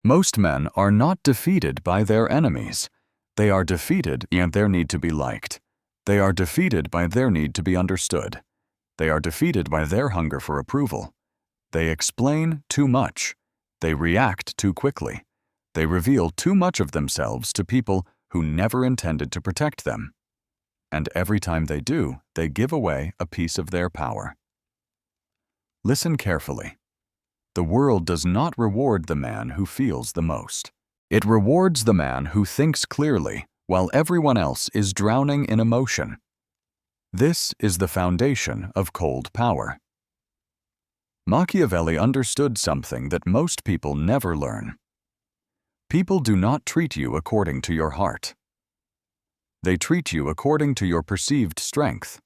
Most men are not defeated by their enemies. They are defeated by their need to be liked. They are defeated by their need to be understood. They are defeated by their hunger for approval. They explain too much. They react too quickly. They reveal too much of themselves to people who never intended to protect them. And every time they do, they give away a piece of their power. Listen carefully. The world does not reward the man who feels the most. It rewards the man who thinks clearly while everyone else is drowning in emotion. This is the foundation of cold power. Machiavelli understood something that most people never learn. People do not treat you according to your heart. They treat you according to your perceived strength.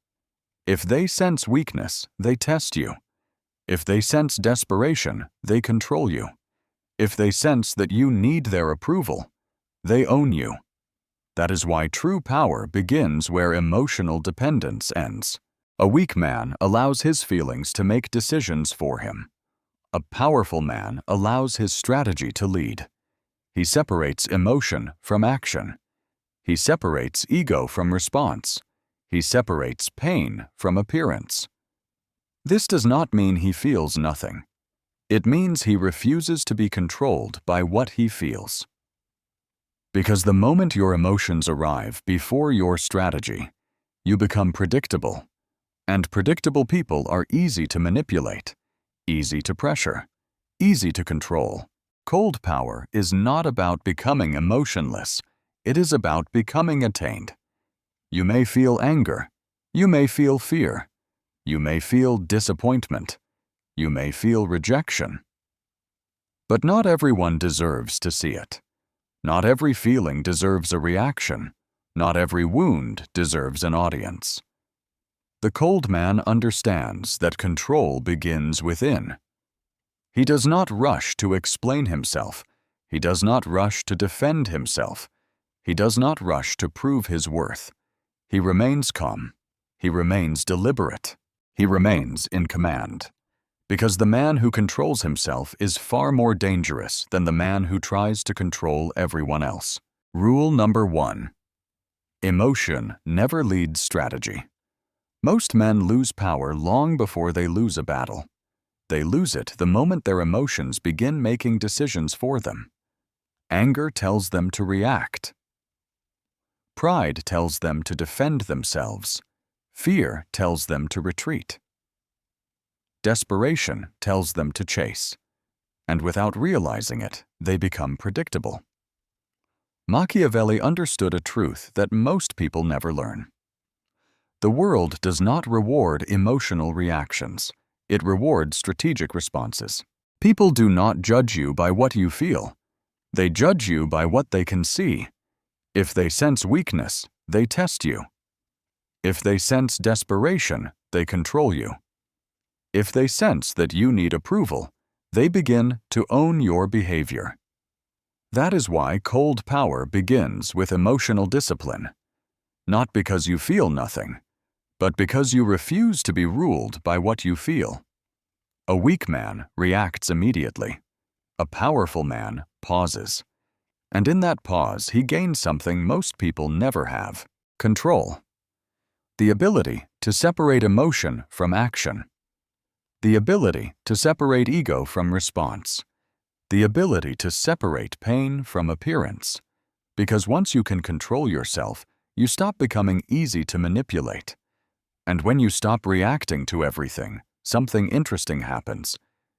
If they sense weakness, they test you. If they sense desperation, they control you. If they sense that you need their approval, they own you. That is why true power begins where emotional dependence ends. A weak man allows his feelings to make decisions for him. A powerful man allows his strategy to lead. He separates emotion from action. He separates ego from response. He separates pain from appearance. This does not mean he feels nothing. It means he refuses to be controlled by what he feels. Because the moment your emotions arrive before your strategy, you become predictable. And predictable people are easy to manipulate, easy to pressure, easy to control. Cold power is not about becoming emotionless. It is about becoming attained. You may feel anger. You may feel fear. You may feel disappointment. You may feel rejection. But not everyone deserves to see it. Not every feeling deserves a reaction. Not every wound deserves an audience. The cold man understands that control begins within. He does not rush to explain himself. He does not rush to defend himself. He does not rush to prove his worth. He remains calm. He remains deliberate. He remains in command. Because the man who controls himself is far more dangerous than the man who tries to control everyone else. Rule number 1. Emotion never leads strategy. Most men lose power long before they lose a battle. They lose it the moment their emotions begin making decisions for them. Anger tells them to react. Pride tells them to defend themselves. Fear tells them to retreat. Desperation tells them to chase. And without realizing it, they become predictable. Machiavelli understood a truth that most people never learn. The world does not reward emotional reactions. It rewards strategic responses. People do not judge you by what you feel. They judge you by what they can see. If they sense weakness, they test you. If they sense desperation, they control you. If they sense that you need approval, they begin to own your behavior. That is why cold power begins with emotional discipline. Not because you feel nothing, but because you refuse to be ruled by what you feel. A weak man reacts immediately. A powerful man pauses. And in that pause, he gains something most people never have: control. The ability to separate emotion from action. The ability to separate ego from response. The ability to separate pain from appearance. Because once you can control yourself, you stop becoming easy to manipulate. And when you stop reacting to everything, something interesting happens.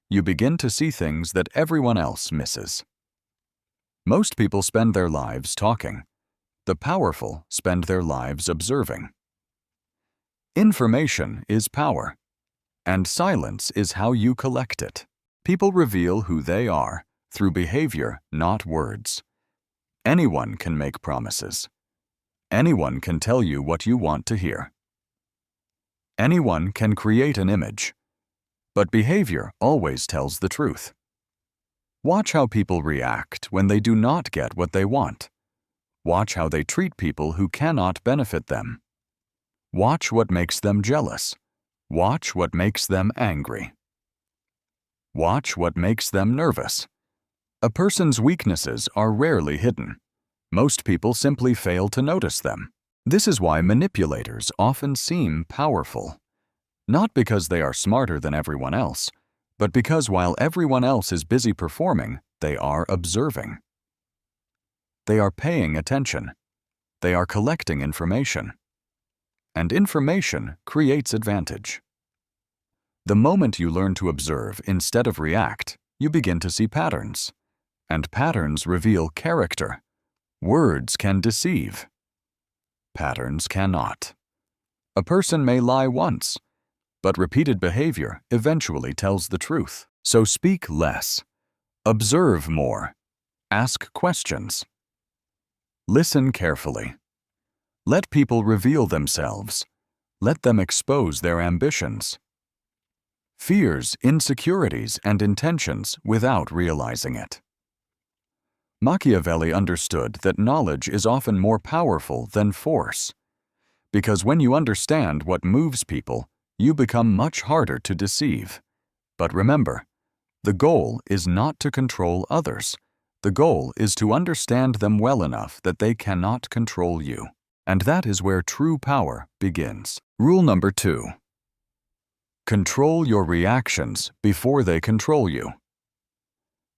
You begin to see things that everyone else misses. Most people spend their lives talking. The powerful spend their lives observing. Information is power, and silence is how you collect it. People reveal who they are through behavior, not words. Anyone can make promises. Anyone can tell you what you want to hear. Anyone can create an image, but behavior always tells the truth. Watch how people react when they do not get what they want. Watch how they treat people who cannot benefit them. Watch what makes them jealous. Watch what makes them angry. Watch what makes them nervous. A person's weaknesses are rarely hidden. Most people simply fail to notice them. This is why manipulators often seem powerful. Not because they are smarter than everyone else, but because while everyone else is busy performing, they are observing. They are paying attention. They are collecting information. And information creates advantage. The moment you learn to observe instead of react, you begin to see patterns. And patterns reveal character. Words can deceive. Patterns cannot. A person may lie once, but repeated behavior eventually tells the truth. So speak less. Observe more. Ask questions. Listen carefully. Let people reveal themselves. Let them expose their ambitions, fears, insecurities, and intentions without realizing it. Machiavelli understood that knowledge is often more powerful than force, because when you understand what moves people, you become much harder to deceive. But remember, the goal is not to control others. The goal is to understand them well enough that they cannot control you. And that is where true power begins. Rule number 2. Control your reactions before they control you.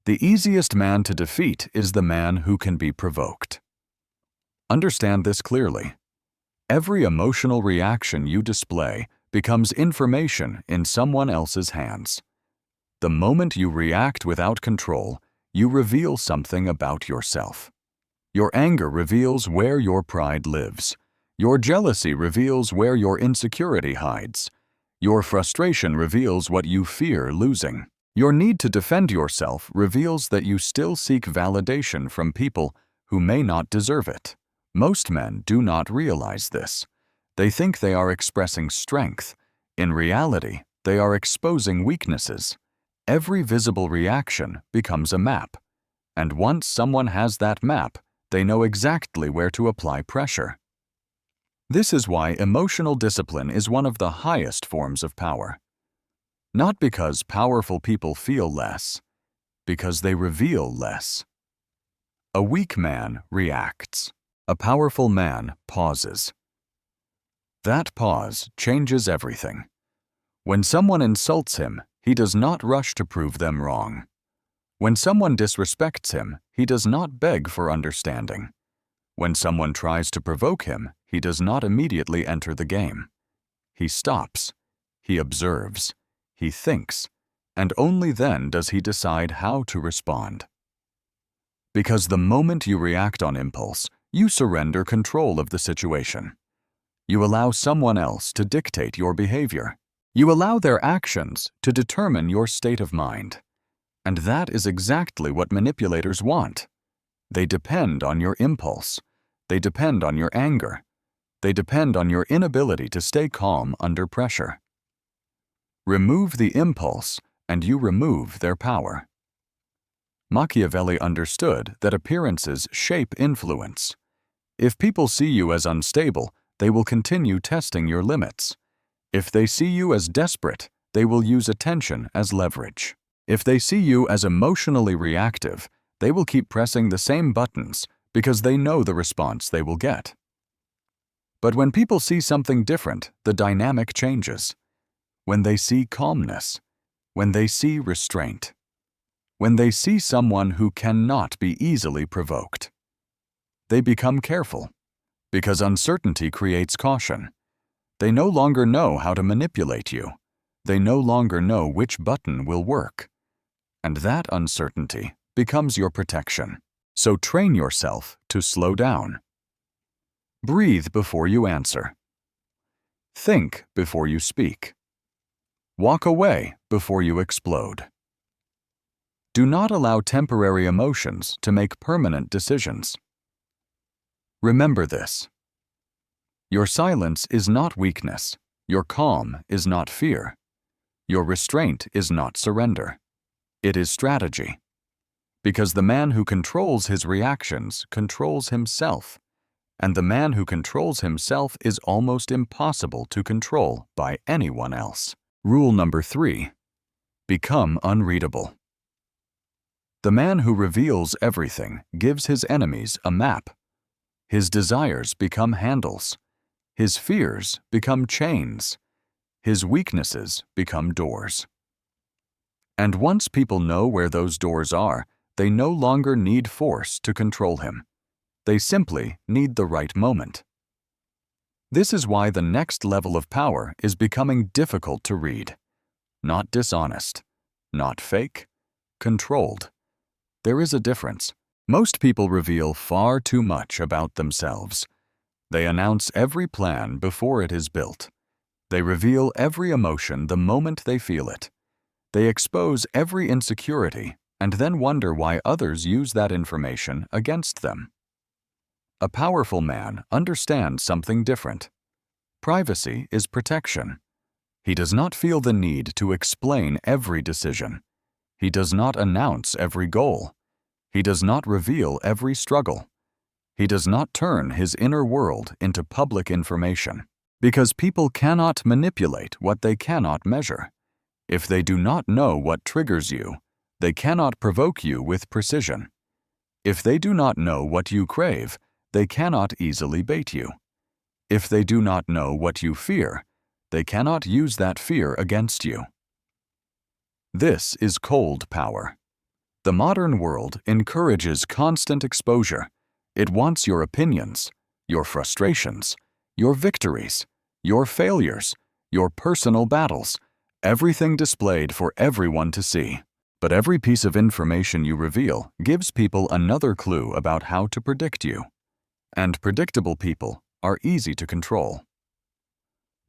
The easiest man to defeat is the man who can be provoked. Understand this clearly. Every emotional reaction you display becomes information in someone else's hands. The moment you react without control, you reveal something about yourself. Your anger reveals where your pride lives. Your jealousy reveals where your insecurity hides. Your frustration reveals what you fear losing. Your need to defend yourself reveals that you still seek validation from people who may not deserve it. Most men do not realize this. They think they are expressing strength. In reality, they are exposing weaknesses. Every visible reaction becomes a map. And once someone has that map, they know exactly where to apply pressure. This is why emotional discipline is one of the highest forms of power. Not because powerful people feel less, because they reveal less. A weak man reacts. A powerful man pauses. That pause changes everything. When someone insults him, he does not rush to prove them wrong. When someone disrespects him, he does not beg for understanding. When someone tries to provoke him, he does not immediately enter the game. He stops. He observes. He thinks. And only then does he decide how to respond. Because the moment you react on impulse, you surrender control of the situation. You allow someone else to dictate your behavior. You allow their actions to determine your state of mind. And that is exactly what manipulators want. They depend on your impulse. They depend on your anger. They depend on your inability to stay calm under pressure. Remove the impulse, and you remove their power. Machiavelli understood that appearances shape influence. If people see you as unstable, they will continue testing your limits. If they see you as desperate, they will use attention as leverage. If they see you as emotionally reactive, they will keep pressing the same buttons because they know the response they will get. But when people see something different, the dynamic changes. When they see calmness, when they see restraint, when they see someone who cannot be easily provoked, they become careful, because uncertainty creates caution. They no longer know how to manipulate you. They no longer know which button will work. And that uncertainty becomes your protection. So train yourself to slow down. Breathe before you answer. Think before you speak. Walk away before you explode. Do not allow temporary emotions to make permanent decisions. Remember this. Your silence is not weakness. Your calm is not fear. Your restraint is not surrender. It is strategy. Because the man who controls his reactions controls himself, and the man who controls himself is almost impossible to control by anyone else. Rule number 3. Become unreadable. The man who reveals everything gives his enemies a map. His desires become handles. His fears become chains. His weaknesses become doors. And once people know where those doors are, they no longer need force to control him. They simply need the right moment. This is why the next level of power is becoming difficult to read. Not dishonest, not fake, controlled. There is a difference. Most people reveal far too much about themselves. They announce every plan before it is built. They reveal every emotion the moment they feel it. They expose every insecurity and then wonder why others use that information against them. A powerful man understands something different. Privacy is protection. He does not feel the need to explain every decision. He does not announce every goal. He does not reveal every struggle. He does not turn his inner world into public information, because people cannot manipulate what they cannot measure. If they do not know what triggers you, they cannot provoke you with precision. If they do not know what you crave, they cannot easily bait you. If they do not know what you fear, they cannot use that fear against you. This is cold power. The modern world encourages constant exposure. It wants your opinions, your frustrations, your victories, your failures, your personal battles, everything displayed for everyone to see. But every piece of information you reveal gives people another clue about how to predict you. And predictable people are easy to control.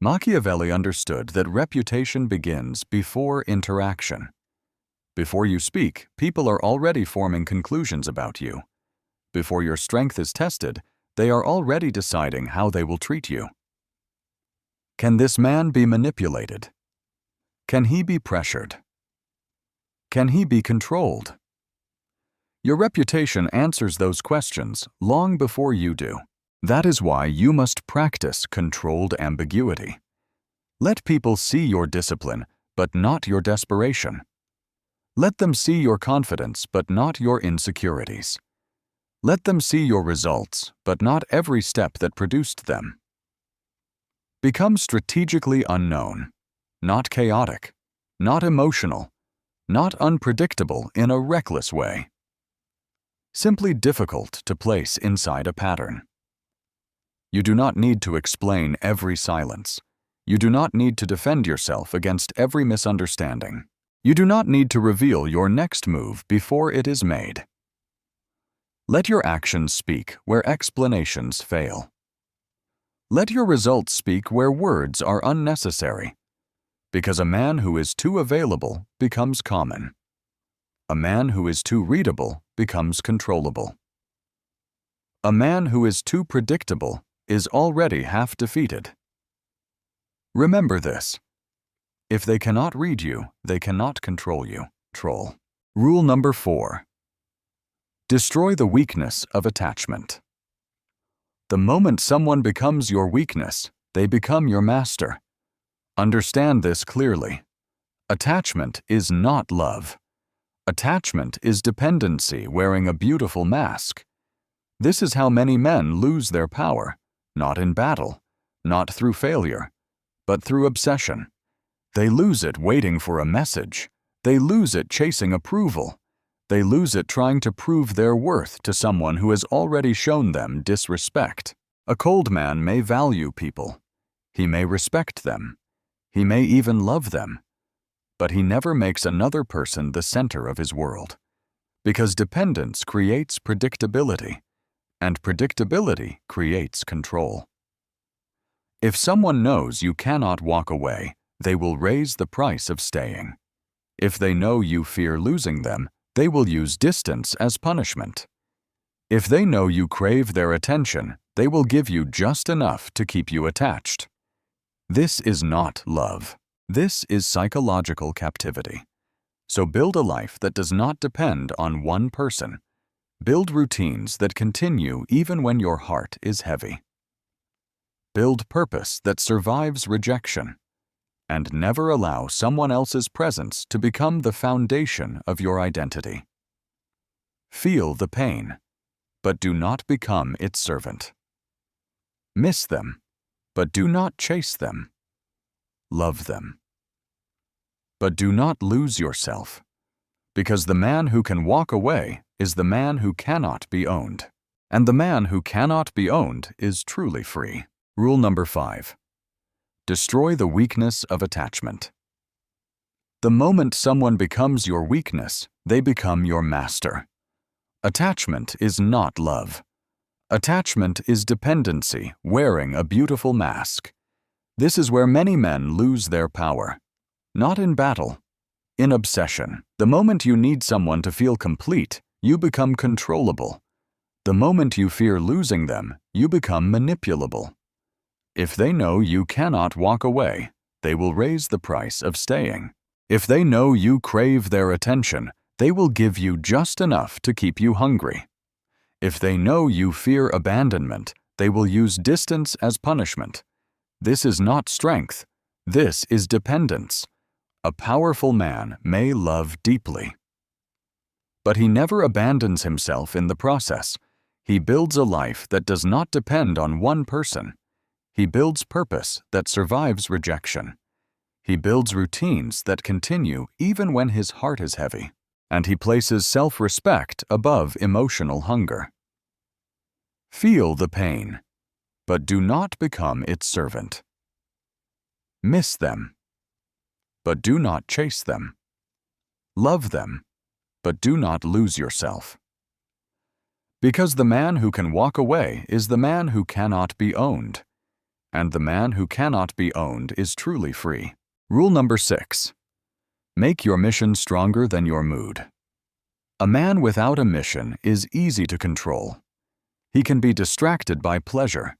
Machiavelli understood that reputation begins before interaction. Before you speak, people are already forming conclusions about you. Before your strength is tested, they are already deciding how they will treat you. Can this man be manipulated? Can he be pressured? Can he be controlled? Your reputation answers those questions long before you do. That is why you must practice controlled ambiguity. Let people see your discipline, but not your desperation. Let them see your confidence, but not your insecurities. Let them see your results, but not every step that produced them. Become strategically unknown, not chaotic, not emotional, not unpredictable in a reckless way. Simply difficult to place inside a pattern. You do not need to explain every silence. You do not need to defend yourself against every misunderstanding. You do not need to reveal your next move before it is made. Let your actions speak where explanations fail. Let your results speak where words are unnecessary, because a man who is too available becomes common. A man who is too readable becomes controllable. A man who is too predictable is already half defeated. Remember this. If they cannot read you, they cannot control you. Troll. Rule number 4. Destroy the weakness of attachment. The moment someone becomes your weakness, they become your master. Understand this clearly. Attachment is not love. Attachment is dependency wearing a beautiful mask. This is how many men lose their power, not in battle, not through failure, but through obsession. They lose it waiting for a message. They lose it chasing approval. They lose it trying to prove their worth to someone who has already shown them disrespect. A cold man may value people. He may respect them. He may even love them. But he never makes another person the center of his world. Because dependence creates predictability, and predictability creates control. If someone knows you cannot walk away, they will raise the price of staying. If they know you fear losing them, they will use distance as punishment. If they know you crave their attention, they will give you just enough to keep you attached. This is not love. This is psychological captivity. So build a life that does not depend on one person. Build routines that continue even when your heart is heavy. Build purpose that survives rejection. And never allow someone else's presence to become the foundation of your identity. Feel the pain, but do not become its servant. Miss them, but do not chase them. Love them, but do not lose yourself, because the man who can walk away is the man who cannot be owned, and the man who cannot be owned is truly free. Rule number 5. Destroy the weakness of attachment. The moment someone becomes your weakness, they become your master. Attachment is not love. Attachment is dependency wearing a beautiful mask. This is where many men lose their power. Not in battle, in obsession. The moment you need someone to feel complete, you become controllable. The moment you fear losing them, you become manipulable. If they know you cannot walk away, they will raise the price of staying. If they know you crave their attention, they will give you just enough to keep you hungry. If they know you fear abandonment, they will use distance as punishment. This is not strength. This is dependence. A powerful man may love deeply, but he never abandons himself in the process. He builds a life that does not depend on one person. He builds purpose that survives rejection. He builds routines that continue even when his heart is heavy. And he places self-respect above emotional hunger. Feel the pain, but do not become its servant. Miss them, but do not chase them. Love them, but do not lose yourself. Because the man who can walk away is the man who cannot be owned, and the man who cannot be owned is truly free. Rule number 6. Make your mission stronger than your mood. A man without a mission is easy to control. He can be distracted by pleasure,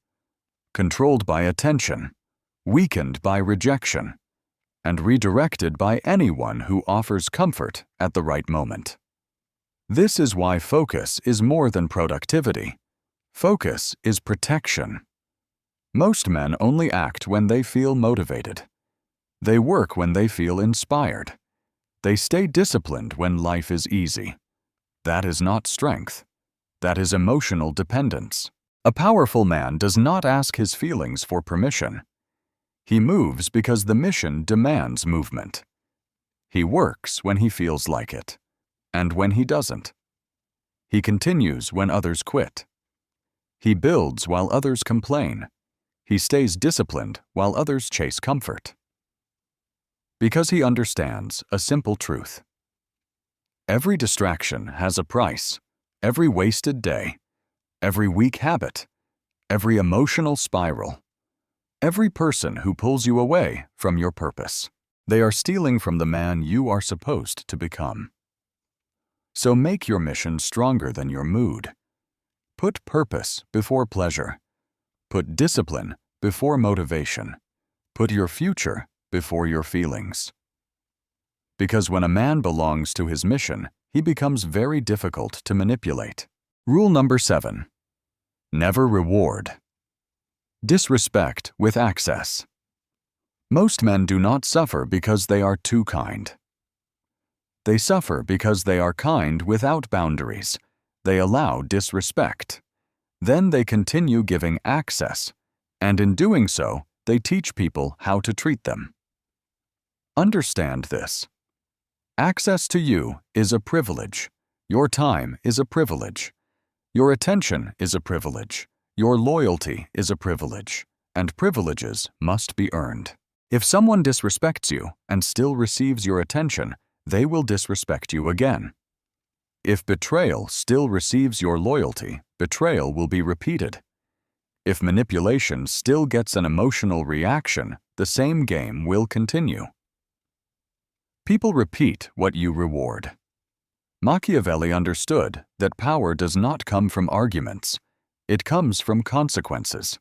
controlled by attention, weakened by rejection, and redirected by anyone who offers comfort at the right moment. This is why focus is more than productivity. Focus is protection. Most men only act when they feel motivated. They work when they feel inspired. They stay disciplined when life is easy. That is not strength. That is emotional dependence. A powerful man does not ask his feelings for permission. He moves because the mission demands movement. He works when he feels like it, and when he doesn't. He continues when others quit. He builds while others complain. He stays disciplined while others chase comfort. Because he understands a simple truth. Every distraction has a price. Every wasted day, every weak habit, every emotional spiral, every person who pulls you away from your purpose. They are stealing from the man you are supposed to become. So make your mission stronger than your mood. Put purpose before pleasure. Put discipline before motivation. Put your future before your feelings. Because when a man belongs to his mission, he becomes very difficult to manipulate. Rule number 7. Never reward. Disrespect with access. Most men do not suffer because they are too kind. They suffer because they are kind without boundaries. They allow disrespect. Then they continue giving access, and in doing so, they teach people how to treat them. Understand this. Access to you is a privilege. Your time is a privilege. Your attention is a privilege. Your loyalty is a privilege. And privileges must be earned. If someone disrespects you and still receives your attention, they will disrespect you again. If betrayal still receives your loyalty, betrayal will be repeated. If manipulation still gets an emotional reaction, the same game will continue. People repeat what you reward. Machiavelli understood that power does not come from arguments. It comes from consequences.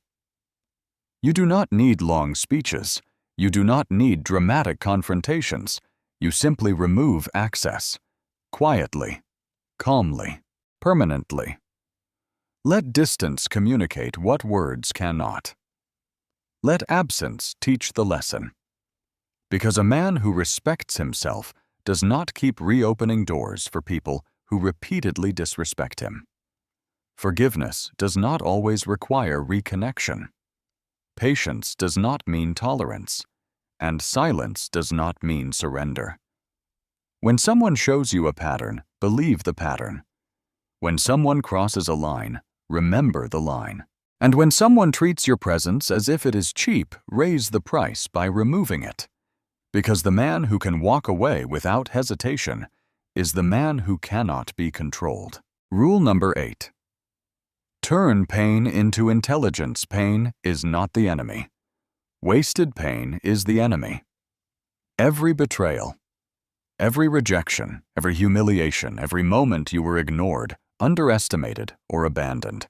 You do not need long speeches. You do not need dramatic confrontations. You simply remove access. Quietly, calmly, permanently. Let distance communicate what words cannot. Let absence teach the lesson. Because a man who respects himself does not keep reopening doors for people who repeatedly disrespect him. Forgiveness does not always require reconnection. Patience does not mean tolerance, and silence does not mean surrender. When someone shows you a pattern, believe the pattern. When someone crosses a line, remember the line. And when someone treats your presence as if it is cheap, raise the price by removing it. Because the man who can walk away without hesitation is the man who cannot be controlled. Rule number 8. Turn pain into intelligence. Pain is not the enemy. Wasted pain is the enemy. Every betrayal, every rejection, every humiliation, every moment you were ignored, underestimated, or abandoned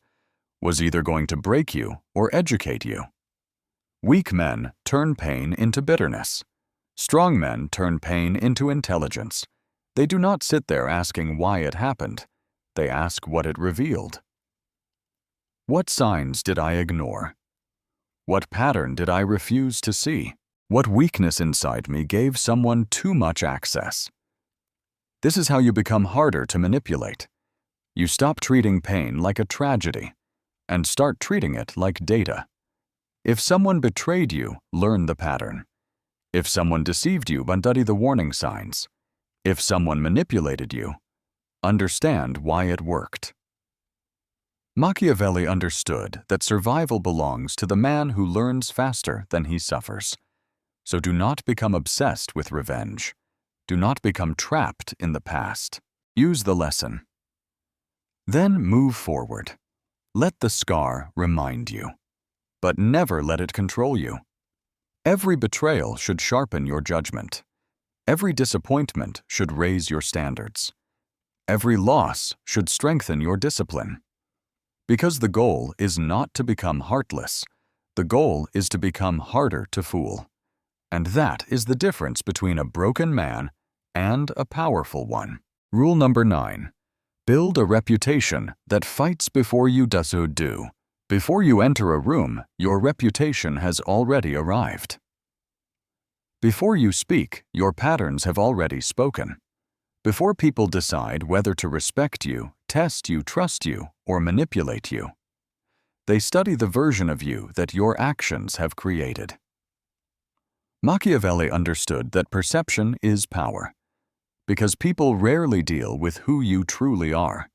was either going to break you or educate you. Weak men turn pain into bitterness. Strong men turn pain into intelligence. They do not sit there asking why it happened. They ask what it revealed. What signs did I ignore? What pattern did I refuse to see? What weakness inside me gave someone too much access? This is how you become harder to manipulate. You stop treating pain like a tragedy and start treating it like data. If someone betrayed you, learn the pattern. If someone deceived you, study the warning signs. If someone manipulated you, understand why it worked. Machiavelli understood that survival belongs to the man who learns faster than he suffers. So do not become obsessed with revenge. Do not become trapped in the past. Use the lesson. Then move forward. Let the scar remind you, but never let it control you. Every betrayal should sharpen your judgment. Every disappointment should raise your standards. Every loss should strengthen your discipline. Because the goal is not to become heartless, the goal is to become harder to fool. And that is the difference between a broken man and a powerful one. Rule number 9. Build a reputation that fights before you do. Before you enter a room, your reputation has already arrived. Before you speak, your patterns have already spoken. Before people decide whether to respect you, test you, trust you, or manipulate you, they study the version of you that your actions have created. Machiavelli understood that perception is power, because people rarely deal with who you truly are.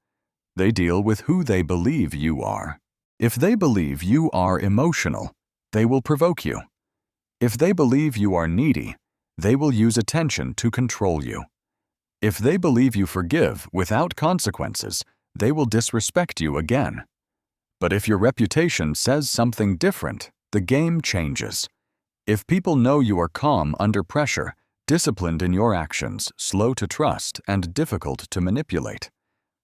They deal with who they believe you are. If they believe you are emotional, they will provoke you. If they believe you are needy, they will use attention to control you. If they believe you forgive without consequences, they will disrespect you again. But if your reputation says something different, the game changes. If people know you are calm under pressure, disciplined in your actions, slow to trust, and difficult to manipulate,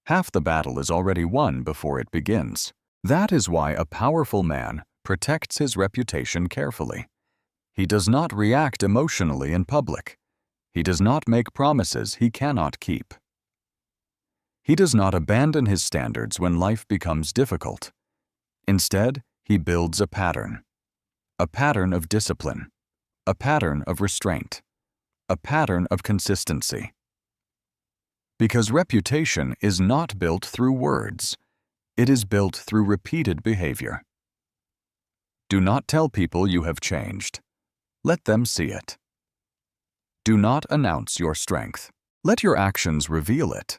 half the battle is already won before it begins. That is why a powerful man protects his reputation carefully. He does not react emotionally in public. He does not make promises he cannot keep. He does not abandon his standards when life becomes difficult. Instead, he builds a pattern of discipline, a pattern of restraint, a pattern of consistency. Because reputation is not built through words, it is built through repeated behavior. Do not tell people you have changed. Let them see it. Do not announce your strength. Let your actions reveal it.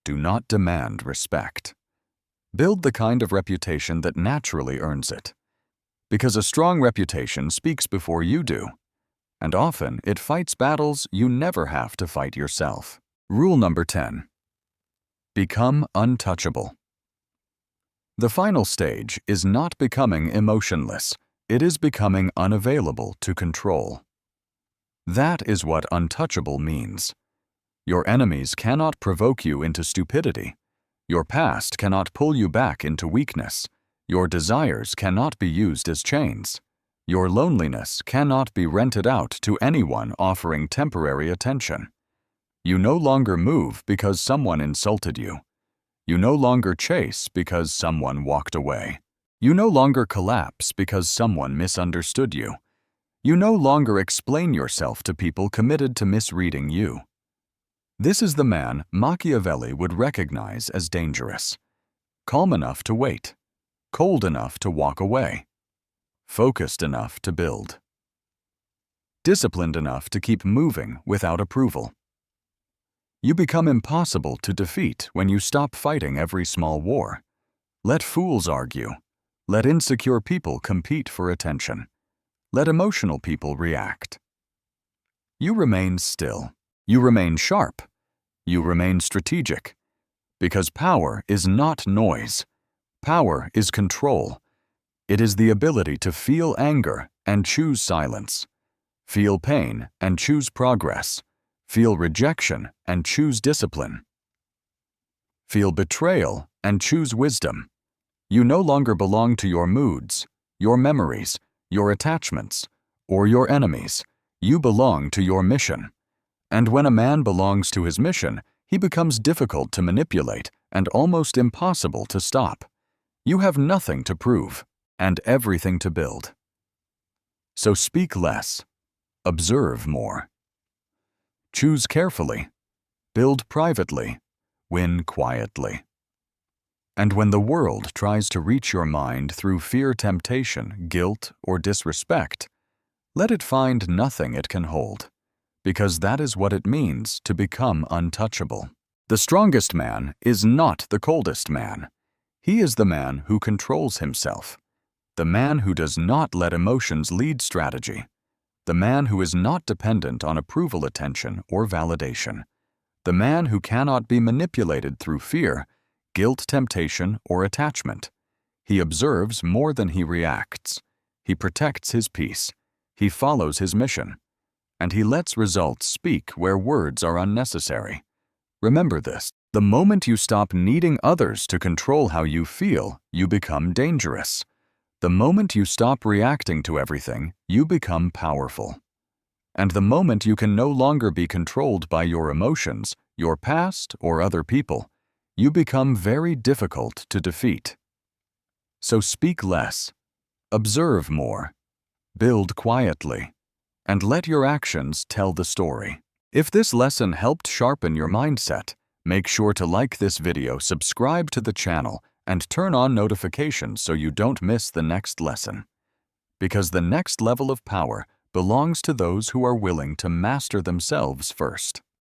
Do not demand respect. Build the kind of reputation that naturally earns it. Because a strong reputation speaks before you do, and often it fights battles you never have to fight yourself. Rule number 10. Become untouchable. The final stage is not becoming emotionless. It is becoming unavailable to control. That is what untouchable means. Your enemies cannot provoke you into stupidity. Your past cannot pull you back into weakness. Your desires cannot be used as chains. Your loneliness cannot be rented out to anyone offering temporary attention. You no longer move because someone insulted you. You no longer chase because someone walked away. You no longer collapse because someone misunderstood you. You no longer explain yourself to people committed to misreading you. This is the man Machiavelli would recognize as dangerous. Calm enough to wait, cold enough to walk away, focused enough to build, disciplined enough to keep moving without approval. You become impossible to defeat when you stop fighting every small war. Let fools argue. Let insecure people compete for attention. Let emotional people react. You remain still. You remain sharp. You remain strategic. Because power is not noise. Power is control. It is the ability to feel anger and choose silence. Feel pain and choose progress. Feel rejection and choose discipline. Feel betrayal and choose wisdom. You no longer belong to your moods, your memories, your attachments, or your enemies. You belong to your mission. And when a man belongs to his mission, he becomes difficult to manipulate and almost impossible to stop. You have nothing to prove and everything to build. So speak less. Observe more. Choose carefully. Build privately. Win quietly. And when the world tries to reach your mind through fear, temptation, guilt, or disrespect, let it find nothing it can hold, because that is what it means to become untouchable. The strongest man is not the coldest man. He is the man who controls himself, the man who does not let emotions lead strategy, the man who is not dependent on approval, attention, or validation, the man who cannot be manipulated through fear, guilt, temptation, or attachment. He observes more than he reacts. He protects his peace. He follows his mission. And he lets results speak where words are unnecessary. Remember this. The moment you stop needing others to control how you feel, you become dangerous. The moment you stop reacting to everything, you become powerful. And the moment you can no longer be controlled by your emotions, your past, or other people, you become very difficult to defeat. So speak less, observe more, build quietly, and let your actions tell the story. If this lesson helped sharpen your mindset, make sure to like this video, subscribe to the channel, and turn on notifications so you don't miss the next lesson. Because the next level of power belongs to those who are willing to master themselves first.